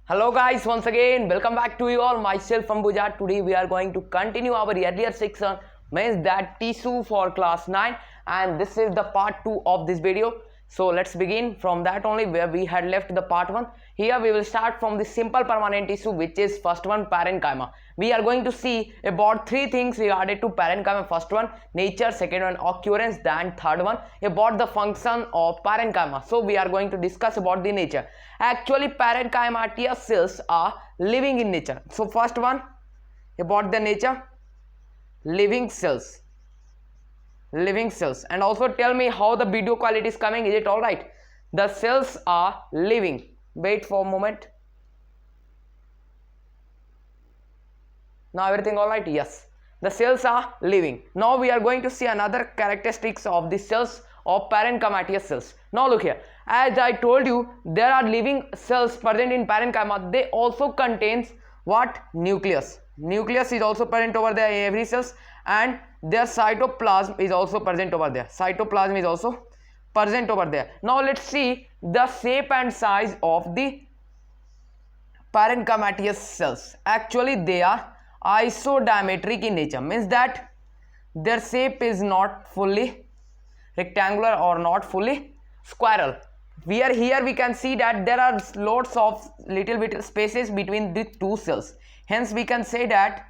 Hello guys, once again welcome back to you all. Myself Ambuj-Raj. Today we are going to continue our earlier section, means that tissue for class 9, and this is the part 2 of this video. So let's begin from that only where we had left the part 1. Here we will start from the simple permanent tissue, which is first one, parenchyma. We are going to see about 3 things regarding to parenchyma. First one, nature; second one, occurrence; then third one, about the function of parenchyma. So we are going to discuss about the nature. Actually, parenchymatous cells are living in nature. So first one, about the nature: living cells. And also tell me how the video quality is coming. Is it all right? The cells are living. Wait for a moment. Now everything all right? Yes, the cells are living. Now we are going to see another characteristics of the cells of parenchymatous cells. Now look here, as I told you, there are living cells present in parenchyma. They also contains what? Nucleus. Nucleus is also present over there in every cells, and their cytoplasm is also present over there. Cytoplasm is also present over there. Now let's see the shape and size of the parenchymatous cells. Actually, they are isodiametric in nature, means that their shape is not fully rectangular or not fully spiral. Here we can see that there are lots of little bit spaces between the two cells. Hence we can say that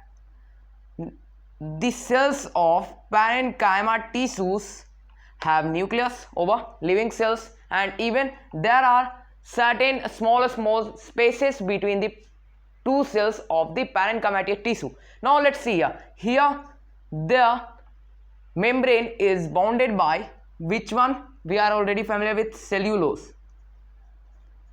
the cells of parenchyma tissues have nucleus over living cells, and even there are certain small spaces between the two cells of the parenchymatous tissue. Now let's see here. Here the membrane is bounded by which one? We are already familiar with cellulose.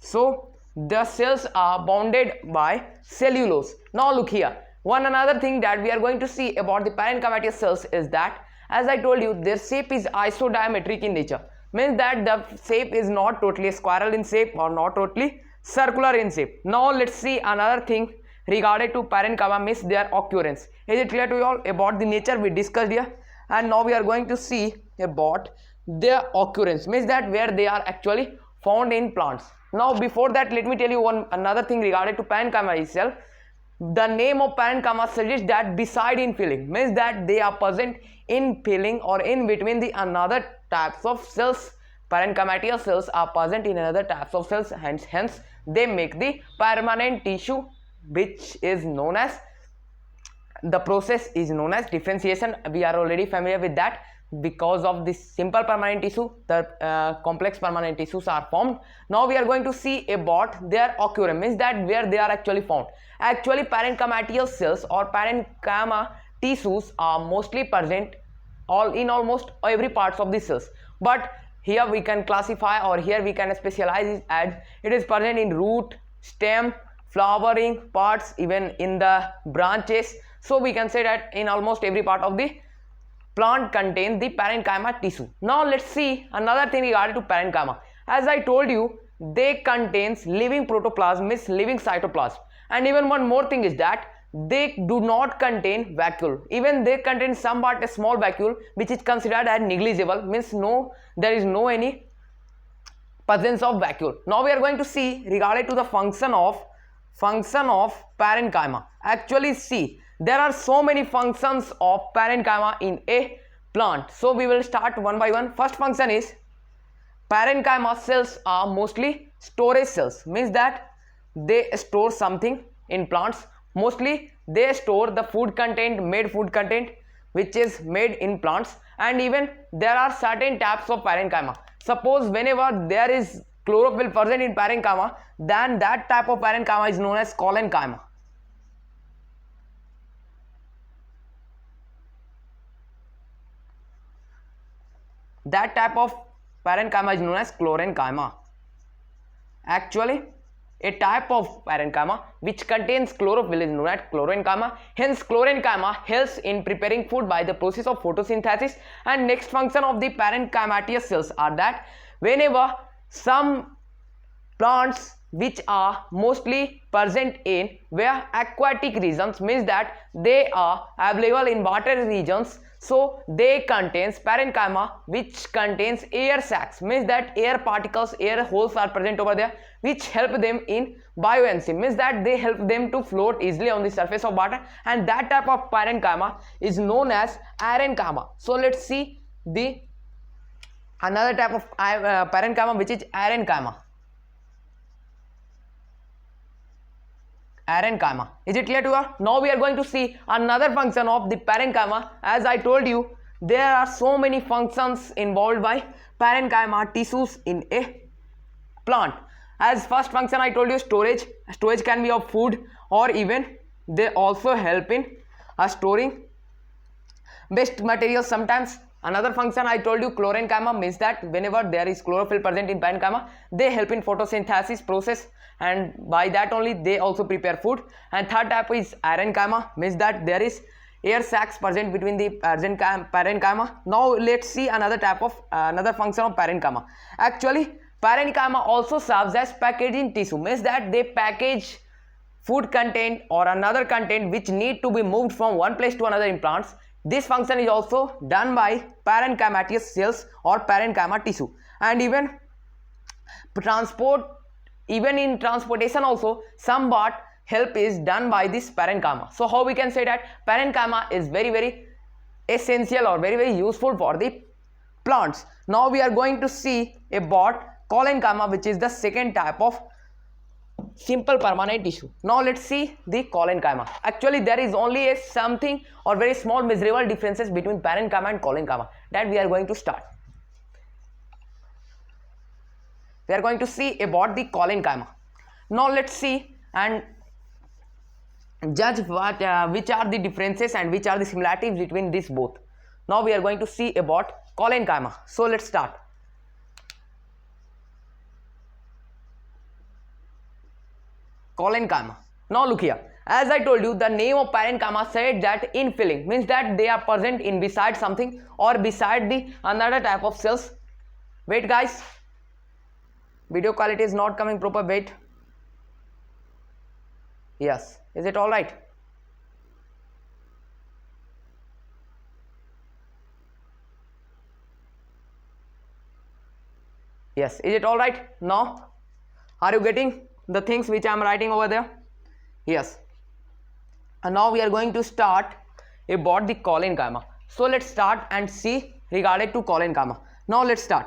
So the cells are bounded by cellulose. Now look here, another thing that we are going to see about the parenchymatous cells is that, as I told you, their shape is isodiametric in nature, means that the shape is not totally spiral in shape or not totally circular in shape. Now let's see another thing regarding to parenchyma, means their occurrence. Is it clear to you all? About the nature we discussed here, and now we are going to see about their occurrence, means that where they are actually found in plants. Now before that, let me tell you another thing regarding to parenchyma itself. The name of parenchyma suggests that beside in filling, means that they are present in filling or in between the another types of cells. Parenchymatous cells are present in another types of cells, hence they make the permanent tissue, which is known as, the process is known as differentiation. We are already familiar with that. Because of this simple permanent tissue, the complex permanent tissues are formed. Now we are going to see about their occurrence, means that where they are actually found. Actually, parenchymatous cells or parenchyma tissues are mostly present in almost every parts of the cells, but here we can classify, or here we can specialize it as it is present in root, stem, flowering parts, even in the branches. So we can say that in almost every part of the plant contains the parenchyma tissue. Now let's see another thing regarding to parenchyma. As I told you, they contains living protoplasm, means living cytoplasm, and even one more thing is that they do not contain vacuole. Even they contain some part a small vacuole, which is considered as negligible, means there is no any presence of vacuole. Now we are going to see regarding to the function of parenchyma. Actually, see, there are so many functions of parenchyma in a plant. So we will start one by one. First function is, parenchyma cells are mostly storage cells, means that they store something in plants. Mostly they store the food content which is made in plants, and even there are certain types of parenchyma. Suppose whenever there is chlorophyll present in parenchyma, then that type of parenchyma is known as collenchyma. That type of parenchyma is known as chlorenchyma. Actually, a type of parenchyma which contains chlorophyll is known as chlorenchyma. Hence, chlorenchyma helps in preparing food by the process of photosynthesis. And next function of the parenchymatous cells are that whenever some plants which are mostly present in where aquatic regions, means that they are available in water regions, So they contains parenchyma, which contains air sacs, means that air particles, air holes are present over there, which help them in buoyancy, means that they help them to float easily on the surface of water, and that type of parenchyma is known as arenchyma. So let's see the another type of parenchyma, which is arenchyma. Arenchyma. Is it clear to you? Now we are going to see another function of the parenchyma. As I told you, there are so many functions involved by parenchyma tissues in a plant. As first function I told you, storage. Storage can be of food, or even they also help in storing waste materials sometimes. Another function I told you, chlorenchyma, means that whenever there is chlorophyll present in parenchyma, they help in photosynthesis process, and by that only they also prepare food. And third type is arenchyma, means that there is air sacs present between the parenchyma. Now let's see another type of another function of parenchyma. Actually, parenchyma also serves as packaging tissue, means that they package food content or another content which need to be moved from one place to another in plants. This function is also done by parenchymatous cells or parenchyma tissue. And even in transportation also somewhat help is done by this parenchyma. So how we can say that parenchyma is very essential or very useful for the plants. Now we are going to see about collenchyma, which is the second type of simple permanent tissue. Now let's see the collenchyma. Actually there is only a something or very small measurable differences between parenchyma and collenchyma that we are going to start. We are going to see about the collenchyma. Now let's see and judge what which are the differences and which are the similarities between these both. Now we are going to see about collenchyma. So let's start. Collenchyma. Now look here, as I told you, the name of parenchyma said that infilling, means that they are present in beside something or beside the another type of cells. Wait guys, video quality is not coming proper. Wait. Yes, is it all right? Yes, is it all right now? Are you getting the things which I am writing over there? Yes. And now we are going to start about the collenchyma. So let's start and see regarding to collenchyma. Now let's start.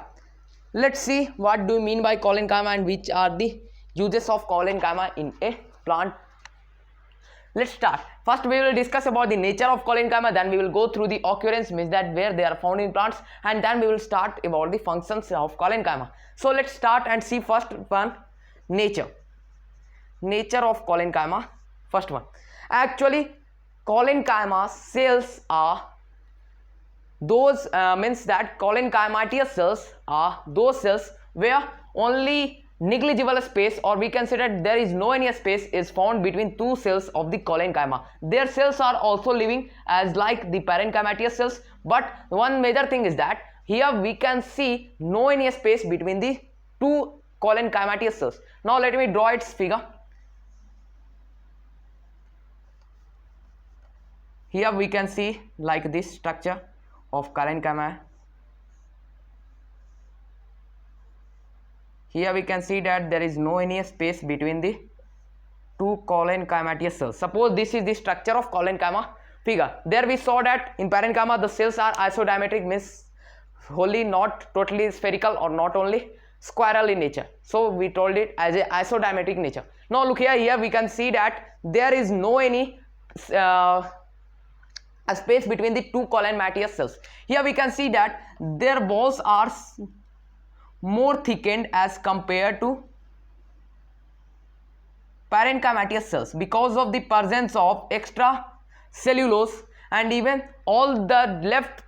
Let's see what do you mean by collenchyma and which are the uses of collenchyma in a plant. Let's start. First we will discuss about the nature of collenchyma, then we will go through the occurrence, means that where they are found in plants, and then we will start about the functions of collenchyma. So let's start and see first one, nature of collenchyma. First one, actually collenchyma cells are those means that collenchymatous cells are those cells where only negligible space, or we can say that there is no any space is found between two cells of the collenchyma. Their cells are also living as like the parenchymatous cells, but one major thing is that here we can see no any space between the two collenchymatous cells. Now let me draw its figure. Here we can see like this structure of collenchyma. Here we can see that there is no any space between the two collenchymatous cells. Suppose this is the structure of collenchyma figure. There we saw that in parenchyma the cells are isodiametric, means wholly not totally spherical or not only squirrel in nature. So we told it as a isodiametric nature. Now look here, here we can see that there is no any a space between the two collenchymatous cells. Here we can see that their walls are more thickened as compared to parenchymatous cells because of the presence of extra cellulose, and even all the left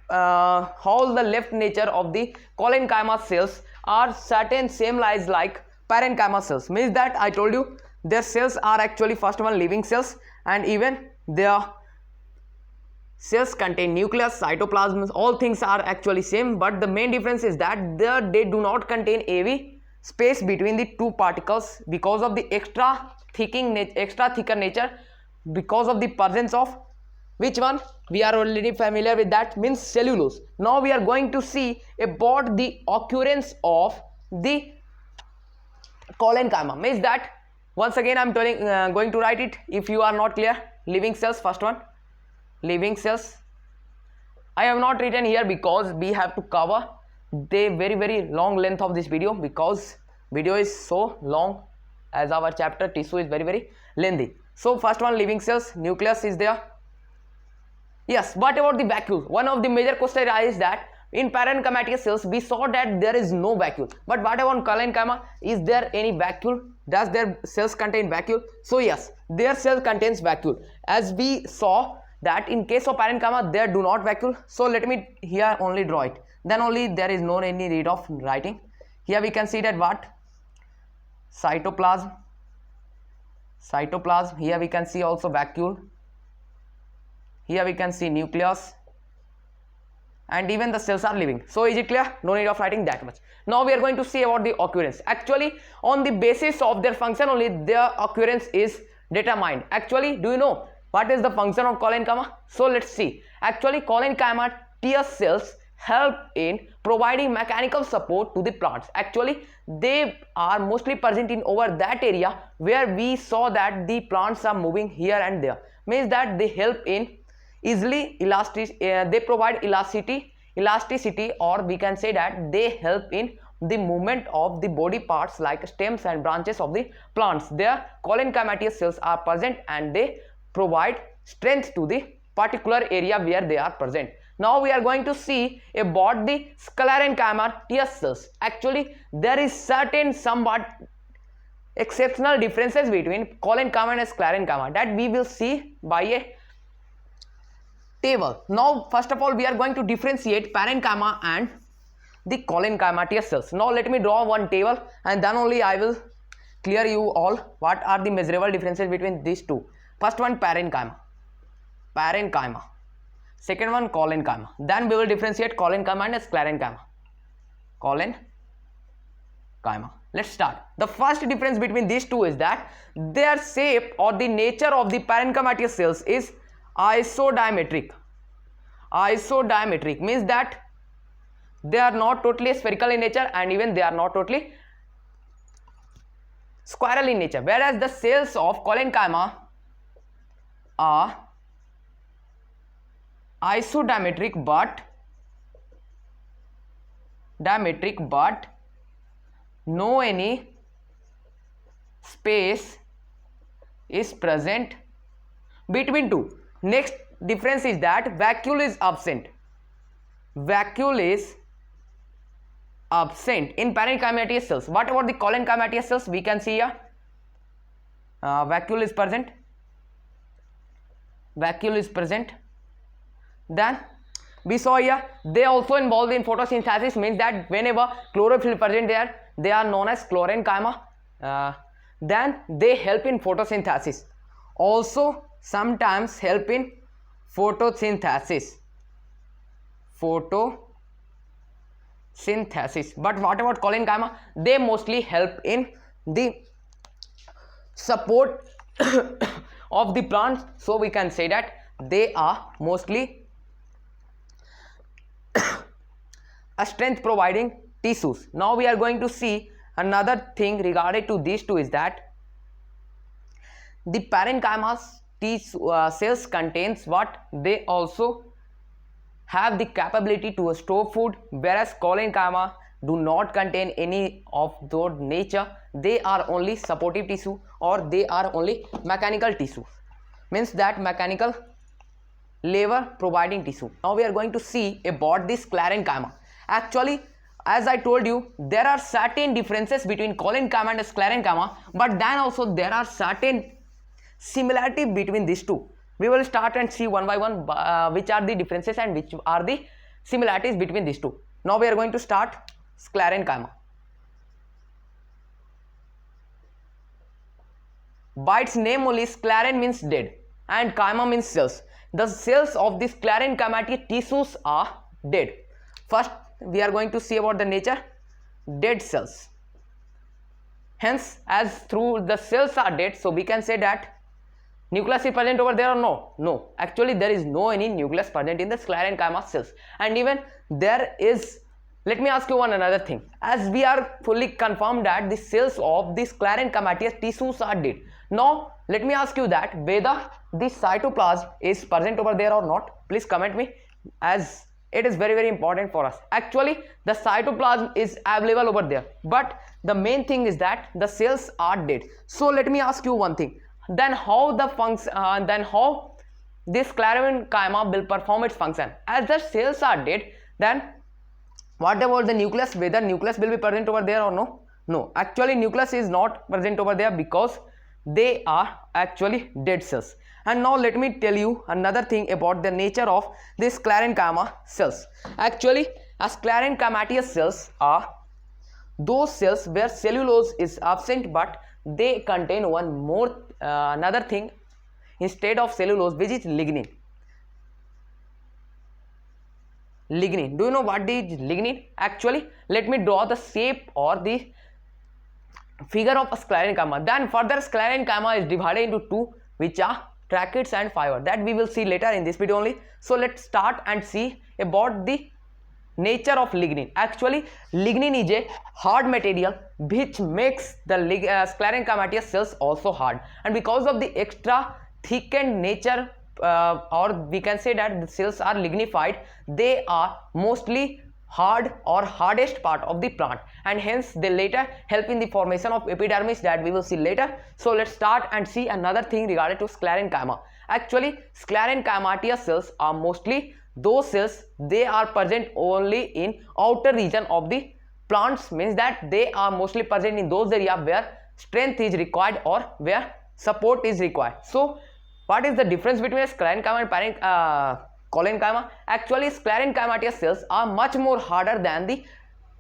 nature of the collenchyma cells are certain same lies like parenchyma cells, means that I told you their cells are actually first one living cells, and even their cells contain nucleus, cytoplasm, all things are actually same, but the main difference is that they do not contain AV space between the two particles because of the extra thicker nature, because of the presence of Which one? We are already familiar with that, means cellulose. Now we are going to see about the occurrence of the collenchyma. Means that, once again I'm telling, going to write it if you are not clear. Living cells, first one, living cells. I have not written here because we have to cover the very long length of this video, because video is so long as our chapter tissue is very lengthy. So first one, living cells, nucleus is there. Yes, what about the vacuole? One of the major questions is that in parenchymatous cells we saw that there is no vacuole, but what about collenchyma? Is there any vacuole? Does their cells contain vacuole? So yes, their cell contains vacuole, as we saw that in case of parenchyma there do not vacuole. So let me here only draw it, then only there is no any need of writing. Here we can see that what, cytoplasm, here we can see also vacuole, here we can see nucleus, and even the cells are living. So is it clear? No need of writing that much. Now we are going to see about the occurrence. Actually on the basis of their function only their occurrence is determined. Actually, do you know what is the function of collenchyma? So let's see. Actually collenchymatous cells help in providing mechanical support to the plants. Actually they are mostly present in over that area where we saw that the plants are moving here and there. Means that they help in easily they provide elasticity, or we can say that they help in the movement of the body parts like stems and branches of the plants. Their collenchymatous cells are present and they provide strength to the particular area where they are present. Now we are going to see about the sclerenchymatous cells. Actually there is certain somewhat exceptional differences between collenchyma and sclerenchyma that we will see by a table. Now first of all we are going to differentiate parenchyma and the collenchymatous cells. Now let me draw one table and then only I will clear you all what are the measurable differences between these two. First one, parenchyma, second one collenchyma, then we will differentiate collenchyma and sclerenchyma. Let's start. The first difference between these two is that their shape or the nature of the parenchymatous cells is isodiametric. Means that they are not totally spherical in nature and even they are not totally spiral in nature, whereas the cells of collenchyma are isodiametric but no any space is present between two. Next difference is that vacuole is absent. In parenchymatous cells. What about the collenchymatous cells? We can see here vacuole is present. Then we saw here they also involved in photosynthesis, means that whenever chlorophyll present there they are known as sclerenchyma. Then they help in photosynthesis, also sometimes help in photosynthesis. But what about collenchyma? They mostly help in the support of the plants, so we can say that they are mostly a strength providing tissues. Now we are going to see another thing regarding to these two is that the parenchyma's cells contains what? They also have the capability to store food, whereas collenchyma do not contain any of those nature. They are only supportive tissue or they are only mechanical tissue, means that mechanical labor providing tissue. Now we are going to see about this sclerenchyma. Actually, as I told you, there are certain differences between collenchyma and sclerenchyma, but then also there are certain similarity between these two. We will start and see one by one which are the differences and which are the similarities between these two. Now we are going to start sclerenchyma. By its name only, scleren means dead and chyma means cells. The cells of the sclerenchymatic tissues are dead. First we are going to see about the nature. Dead cells. Hence, as through the cells are dead, so we can say that nucleus is present over there or no? No, actually there is no any nucleus present in the sclerenchyma cells. And even there is, let me ask you one another thing, as we are fully confirmed that the cells of the sclerenchymatous tissues are dead. Now let me ask you that whether the cytoplasm is present over there or not. Please comment me, as it is very important for us. Actually the cytoplasm is available over there, but the main thing is that the cells are dead. So let me ask you one thing, then how the function, then how this sclerenchyma will perform its function? As the cells are dead, then what about the nucleus, whether nucleus will be present over there or no? No, actually nucleus is not present over there because they are actually dead cells. And now let me tell you another thing about the nature of this sclerenchyma cells. Actually sclerenchymatous cells are those cells where cellulose is absent, but they contain one more another thing instead of cellulose, which is lignin. Lignin, do you know what is lignin? Actually let me draw the shape or the figure of a sclerenchyma. Then further sclerenchyma is divided into two, which are tracheids and fiber, that we will see later in this video only. So let's start and see about the nature of lignin. Actually lignin is a hard material which makes the sclerenchymatous cells also hard, and because of the extra thickened nature, or we can say that the cells are lignified, they are mostly hard or hardest part of the plant, and hence they later help in the formation of epidermis, that we will see later. So let's start and see another thing regarding to sclerenchyma. Actually sclerenchymatous cells are mostly those cells, they are present only in outer region of the plants, means that they are mostly present in those areas where strength is required or where support is required. So what is the difference between a sclerenchyma and collenchyma? Actually sclerenchymatous cells are much more harder than the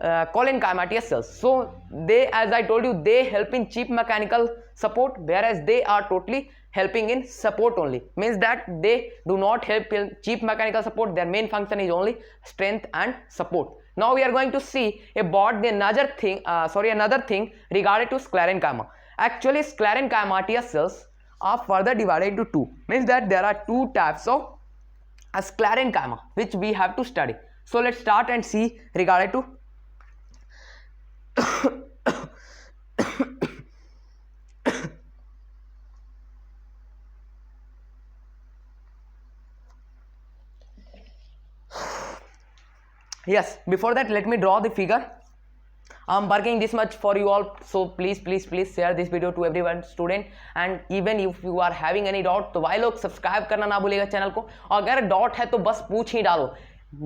collenchymatous cells. So they, as I told you, they help in cheap mechanical support, whereas they are totally helping in support only, means that they do not help in cheap mechanical support. Their main function is only strength and support. Now we are going to see about the another thing regarding to sclerenchyma. Actually sclerenchymatous cells are further divided into two, means that there are two types of a sclerenchyma which we have to study. So let's start and see regarding to yes, before that let me draw the figure. I'm working this much for you all, so please share this video to everyone student, and even if you are having any doubt तो भाई लोग subscribe करना ना भूलिएगा channel को, और अगर doubt है तो बस पूछ ही डालो.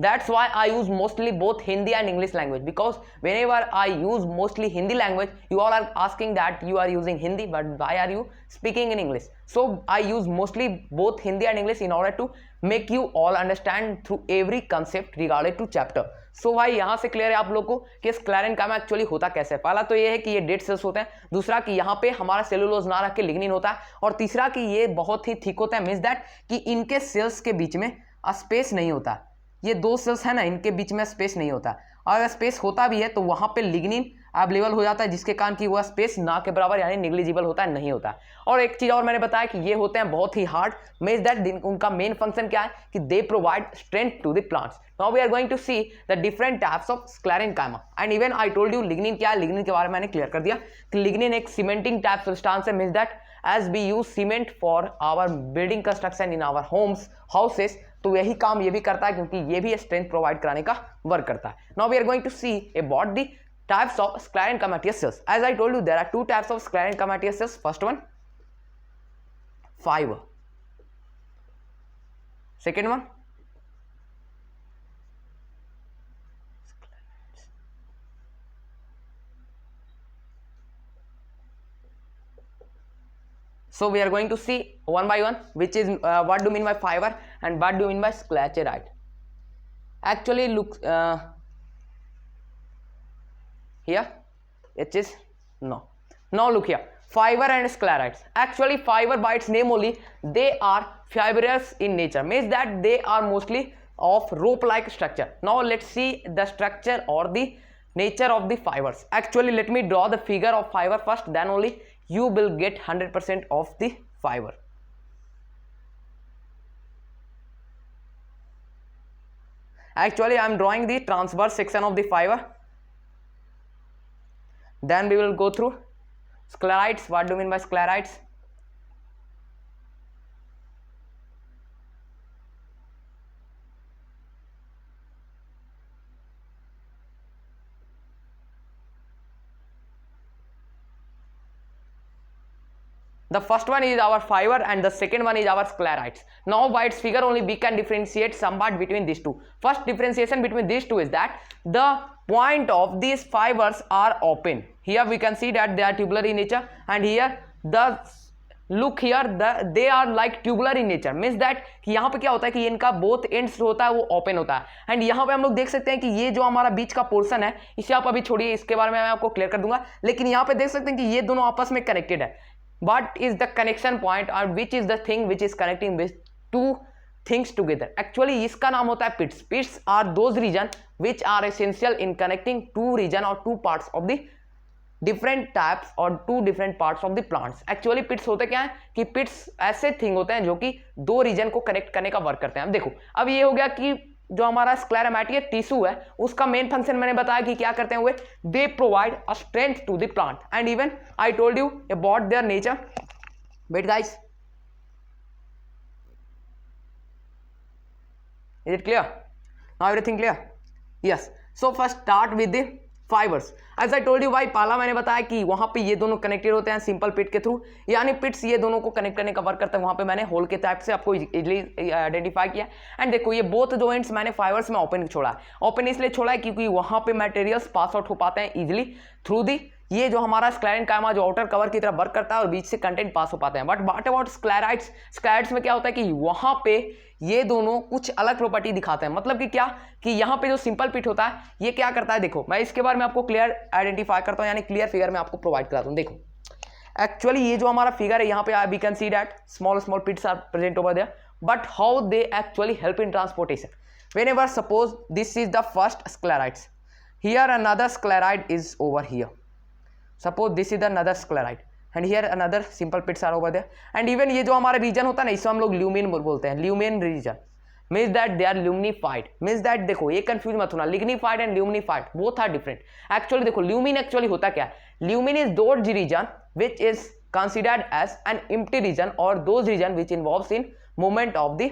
That's why I use mostly both Hindi and English language, because whenever I use mostly Hindi language, you all are asking that you are using Hindi, but why are you speaking in English? So I use mostly both Hindi and English in order to make you all understand through every concept regarding to chapter. सो भाई यहाँ से clear है आप लोग को कि sclerenchyma actually होता कैसे है. पहला तो ये है कि ये डेड सेल्स होते हैं, दूसरा कि यहाँ पे हमारा सेलुलोज ना रख के लिग्निन होता है, और तीसरा कि ये बहुत ही थिक होता है, मींस दैट कि इनके सेल्स के बीच में स्पेस नहीं होता. ये दो सेल्स है ना, इनके बीच में स्पेस नहीं होता, और अगर स्पेस होता भी है तो वहाँ पे लिग्निन अवेलेबल हो जाता है, जिसके कारण कि वह स्पेस ना के बराबर यानी निग्लिजिबल होता है, नहीं होता है. और एक चीज़ और मैंने बताया कि ये होते हैं बहुत ही हार्ड, मींस दैट उनका मेन फंक्शन क्या है कि they provide strength to the plants. Now we are going to see the different types of sclerenchyma, and even I told you lignin क्या है. लिग्निन के बारे में मैंने क्लियर कर दिया कि लिग्निन एक सीमेंटिंग टाइप सब्सटेंस है, means that as we use cement for our building construction in our homes houses, तो यही काम ये भी करता है, क्योंकि ये भी स्ट्रेंथ प्रोवाइड कराने का वर्क करता है. Now we are going to see about the types of sclerenchymatous cells. As I told you, there are two types of sclerenchymatous cells. First one, fiber. Second one, so we are going to see one by one, which is what do you mean by fiber and what do you mean by sclerite. Actually look here it is no. Now look here, fiber and sclerites. Actually fiber by its name only, they are fibrous in nature, means that they are mostly of rope like structure. Now let's see the structure or the nature of the fibers. Actually let me draw the figure of fiber first, then only you will get 100% of the fiber. Actually I am drawing the transverse section of the fiber. Then we will go through sclerites. What do you mean by sclerites? The first one is our fiber and the second one is our sclerites. Now by its figure only we can differentiate somewhat between these two. First differentiation between these two is that the point of these fibers are open. Here we can see that they are tubular in nature, and here the look here they are like tubular in nature, means that कि यहाँ पे क्या होता है कि इनका both ends होता है वो open होता है. एंड यहाँ पे हम लोग देख सकते हैं कि ये जो हमारा बीच का पोर्शन है इसे आप अभी छोड़िए, इसके बारे में मैं आपको क्लियर कर दूंगा. लेकिन यहाँ पे देख सकते हैं कि ये दोनों आपस में कनेक्टेड है. What is the connection point or which is the thing which is connecting these two things together? Actually इसका नाम होता है pits. Pits are those region which are essential in connecting two region or two parts of the different types or two different parts of the plants. Actually pits होते क्या है कि pits ऐसे thing होते हैं जो कि दो region को connect करने का वर्क करते हैं. अब देखो, अब ये हो गया कि जो हमारा स्क्लेरोमेटिया टिश्यू है उसका मेन फंक्शन मैंने बताया कि क्या करते हैं हुए, they provide a strength to the plant. And even I told you about their nature. Wait guys, is it clear now? Everything clear? Yes. So first start with the fibres. As I told you भाई, पहला मैंने बताया कि वहां पे ये दोनों connected होते हैं सिंपल पिट के थ्रू, यानी पिट्स ये दोनों को कनेक्ट करने का वर्क करता है. वहां पे मैंने होल के टाइप से आपको इजीली आइडेंटिफाई किया. एंड देखो ये बोथ जो एंड्स मैंने फाइबर्स में ओपन छोड़ा है. ओपन इसलिए छोड़ा है क्योंकि वहां पे मटेरियल्स पास आउट हो पाते हैं इजिली थ्रू दी ये जो हमारा स्क्लेरेन कायमा जो आउटर कवर की तरह वर्क करता है और बीच से कंटेंट पास हो पाते हैं. But what about sclerites? Sclerites में क्या होता है कि वहां पे ये दोनों कुछ अलग प्रॉपर्टी दिखाते हैं. मतलब कि क्या कि यहाँ पे जो सिंपल पिट होता है ये क्या करता है, देखो मैं इसके बारे में आपको क्लियर आइडेंटिफाई करता हूँ, यानी क्लियर फिगर में आपको प्रोवाइड कराता हूँ. देखो एक्चुअली ये जो हमारा फिगर है यहाँ पे we can see that small small pits are present over there, but how they actually help in transportation. Whenever suppose this is the first sclerites, here another sclerite is over here. Suppose this is another sclerite and here another simple pits are over there. And even ये जो हमारा reason होता है ना, इसको हम लोग lumen बोलते हैं. Lumen region means that they are luminified. Means that देखो ये कंफ्यूज मत होना, lignified and luminified both are different. Actually देखो ल्यूमिन एक्चुअली होता क्या है, lumen is those region which is considered as an empty region और those region which involves in movement of the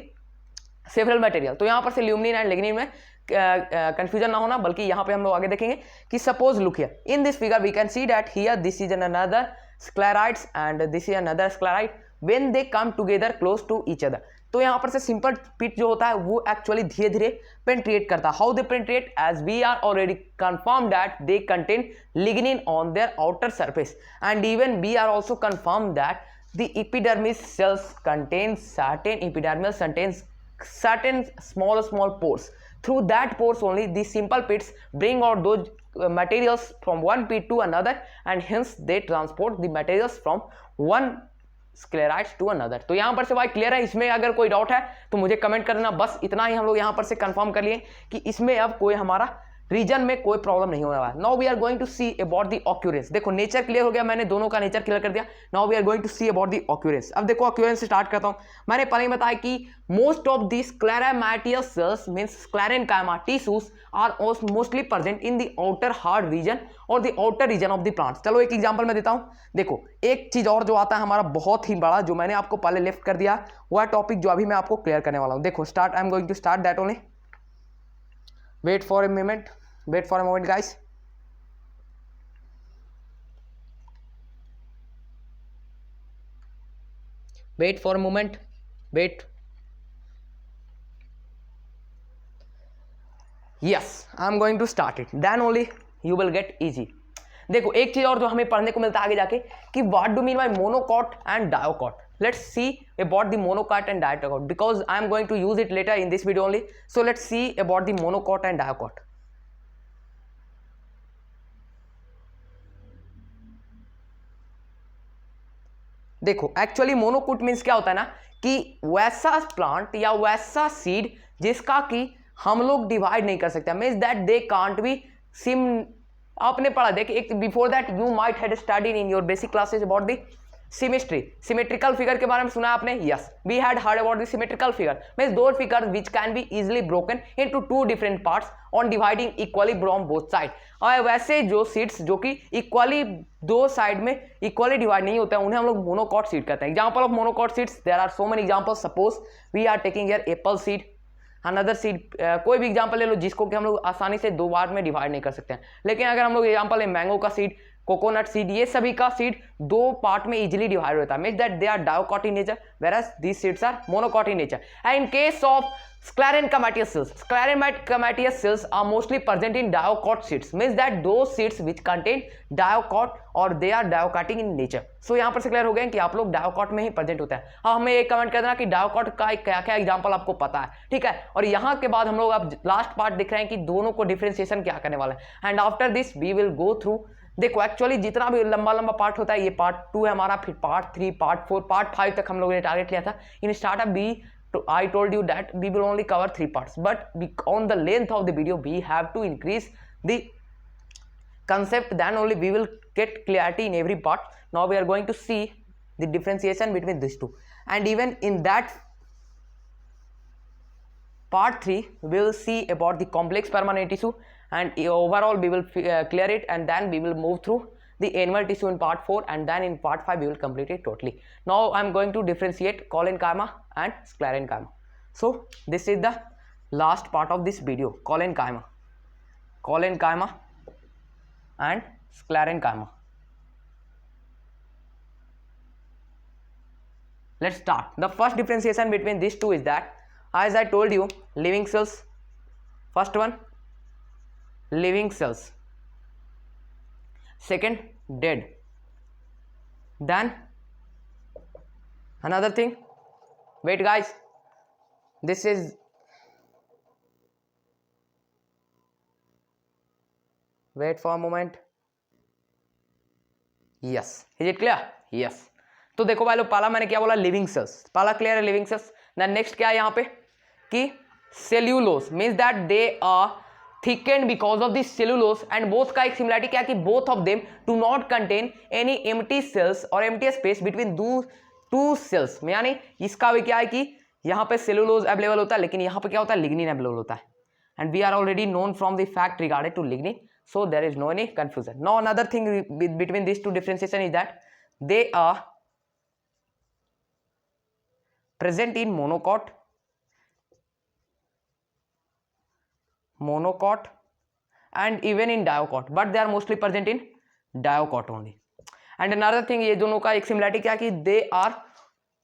several material. तो यहाँ पर से ल्यूमिन एंड लिग्निन में कंफ्यूजन ना होना, बल्कि यहाँ पे हम लोग आगे देखेंगे कि suppose look here in this figure we can see that here this is an another sclerites and this is another sclerite. when they come together close to each other, तो यहाँ पर से सिंपल पिट जो होता है वो एक्चुअली धीरे धीरे पेंट्रिएट करता है. How they penetrate? As we are already confirm that they contain lignin on their outer surface and even we are also confirm that the epidermis cells contain certain epidermis contains certain small pores. Through that pores only the simple pits bring out those materials from one pit to another and hence they transport the materials from one sclerites to another. तो यहाँ पर से भाई clear है? इसमें अगर कोई doubt है तो मुझे कमेंट करना. बस इतना ही हम लोग यहाँ पर से कंफर्म कर लिए कि इसमें अब कोई हमारा रीजन में कोई प्रॉब्लम नहीं होने वाला. Now we are going to see about the occurrence. देखो नेचर क्लियर हो गया, मैंने दोनों का नेचर क्लियर कर दिया. Now we are going to see about the occurrence. अब देखो ऑक्यूरेंस से स्टार्ट करता हूं. मैंने पहले ही बताया कि most of the scleromatous cells means sclerenchyma tissues are mostly present in the outer hard region और the outer region of the plants. चलो एक एग्जांपल मैं देता हूं. देखो एक चीज और जो आता है हमारा बहुत ही बड़ा, जो मैंने आपको पहले लेफ्ट कर दिया, वह टॉपिक जो अभी मैं आपको क्लियर करने वाला हूं. देखो start, I am going to start that only. Wait for a moment, wait for a moment guys. Wait for a moment, wait. Yes, I am going to start it, then only you will get easy. देखो एक चीज और जो हमें पढ़ने को मिलता है आगे जाके कि what do mean by monocot and dioicot. Let's see about the monocot and dioicot because I am going to use it later in this video only. So let's see about the monocot and dioicot. देखो actually monocot means क्या होता है ना कि वैसा plant या वैसा seed जिसका कि हम लोग डिवाइड नहीं कर सकते. Means that they can't be सिम. आपने पढ़ा देख एक before that you might had studied in your basic classes about the symmetry, symmetrical figure के बारे में सुना आपने? Yes, we had heard about the symmetrical figure, means दो figure which can be easily broken into two different parts on dividing equally from both side. और वैसे जो seats जो कि इक्वली दो साइड में इक्वली डिवाइड नहीं होते हैं उन्हें हम लोग मोनोकॉट सीट कहते हैं। Example of monocot seeds, there are so many examples. Suppose we are taking here apple seed, another seed, कोई भी एग्जांपल ले लो जिसको कि हम लोग आसानी से दो बार में डिवाइड नहीं कर सकते हैं। लेकिन अगर हम लोग एग्जांपल है मैंगो का सीड, कोकोनट सीड, ये सभी का सीड दो पार्ट में इजीली डिवाइड होता है, means that they are dicot in nature whereas these seeds are monocot in nature. And in case of sclerenchymatous cells are mostly present in dioicot seeds, means that those seeds which contain diocot or they are dioicotic in nature. So यहाँ पर से clear हो गया कि आप लोग डायोकॉट में ही present होता है। हाँ, हमें एक कमेंट कर देना कि डायोकॉट का क्या क्या एग्जांपल आपको पता है, ठीक है। और यहाँ के बाद हम लोग अब लास्ट पार्ट दिख रहे हैं कि दोनों को डिफरेंशिएशन क्या करने वाला है। And after this we will go through, देखो एक्चुअली जितना भी लंबा लंबा पार्ट होता है, ये पार्ट 2 है हमारा, फिर पार्ट 3, पार्ट 4, पार्ट 5 तक हम लोगों ने टारगेट लिया था। In startup be I told you that we will only cover 3 parts, but on the length of the video we have to increase the concept, then only we will get clarity in every part. Now we are going to see the differentiation between these two, and even in that part 3 we will see about the complex permanent tissue, and overall we will clear it, and then we will move through the animal tissue in part 4, and then in part 5 we will complete it totally. Now I am going to differentiate collenchyma and sclerenchyma. So this is the last part of this video, collenchyma and sclerenchyma. Let's start. The first differentiation between these two is that, as I told you, living cells. First one, living cells. Second, dead. Then another thing, wait guys, this is wait for a moment. Yes, is it clear? Yes. तो देखो भाई लोग, पहला मैंने क्या बोला, living cells, पहला clear है, लिविंग सेल्स। देन नेक्स्ट क्या है यहाँ पे कि cellulose, means that they are thickened because of the cellulose, and both का एक सिमिलरिटी क्या है कि both of them do not contain any empty cells or empty space between two cells में, यानी इसका भी क्या है कि यहाँ पे सेलुलोज अवेलेबल होता है लेकिन यहाँ पे क्या होता है, लिग्निन अवेलेबल होता है, and we are already known from the fact regarding to lignin, so there is no any confusion. Now another thing between these two differentiation is that they are present in monocot and even in diocot, but they are mostly present in diocot only. And another thing, ये दोनों का एक similarity क्या कि they are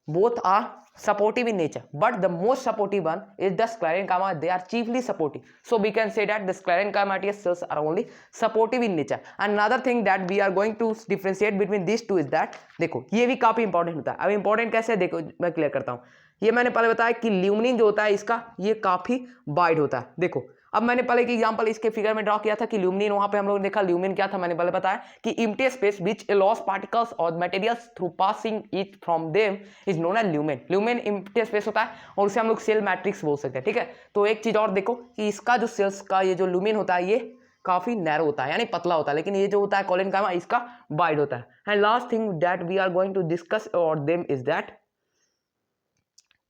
both are supportive in nature, but the most supportive one is the sclerenchyma. They are chiefly supportive, so we can say that the sclerenchymatous cells are only supportive in nature. Another thing that we are going to differentiate between these two is that, देखो ये भी काफी important होता है। अब important कैसे, देखो मैं क्लियर करता हूँ। ये मैंने पहले बताया कि ल्यूमिनिन जो होता है इसका ये काफी वाइड होता है। देखो अब मैंने पहले एक एग्जांपल इसके फिगर में ड्रॉ किया था कि ल्यूमिनिन, वहां पे हम लोगों ने देखा ल्यूमिन क्या था, मैंने पहले बताया कि empty space which allows particles और materials through passing it from them is known as lumen. Lumen empty space होता है और उसे हम लोग सेल मैट्रिक्स बोल सकते हैं, ठीक है। तो एक चीज और देखो कि इसका जो सेल्स का ये जो ल्यूमिन होता है ये काफी नैरो होता है, यानी पतला होता है, लेकिन ये जो होता है कोलेनकाइमा इसका वाइड होता है। And last thing that we are going to discuss about them is that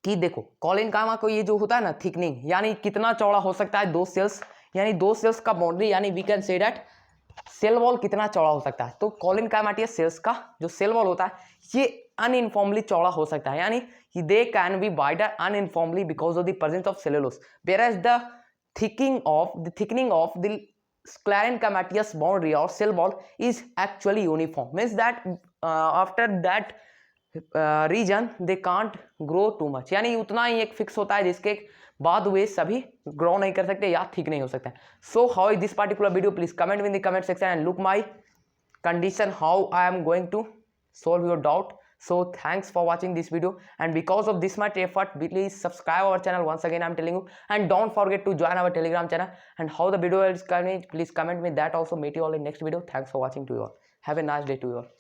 कि देखो कोलेनकाइमा को ये जो होता है ना थिकनिंग, यानी कितना चौड़ा हो सकता है दो सेल्स, यानी दो सेल्स का बाउंड्री, यानी we can say that cell wall कितना चौड़ा हो सकता है। तो कोलेनकाइमाटियस सेल्स का जो सेल वॉल होता है ये अनइनफॉर्मली चौड़ा हो सकता है, यानी they can be wider uniformly because of the presence of cellulose, whereas the thickening of the sclerenchymatous boundary or cell wall is actually uniform, means that after that region they can't grow too much, यानी उतना ही एक fix होता है जिसके बाद वे सभी grow नहीं कर सकते या ठीक नहीं हो सकते। So how is this particular video, please comment in the comment section and look my condition how I am going to solve your doubt. So thanks for watching this video, and because of this much effort please subscribe our channel once again I'm telling you, and don't forget to join our telegram channel. And how the video is coming, please comment me that also. Meet you all in next video. Thanks for watching to you all. Have a nice day to you all.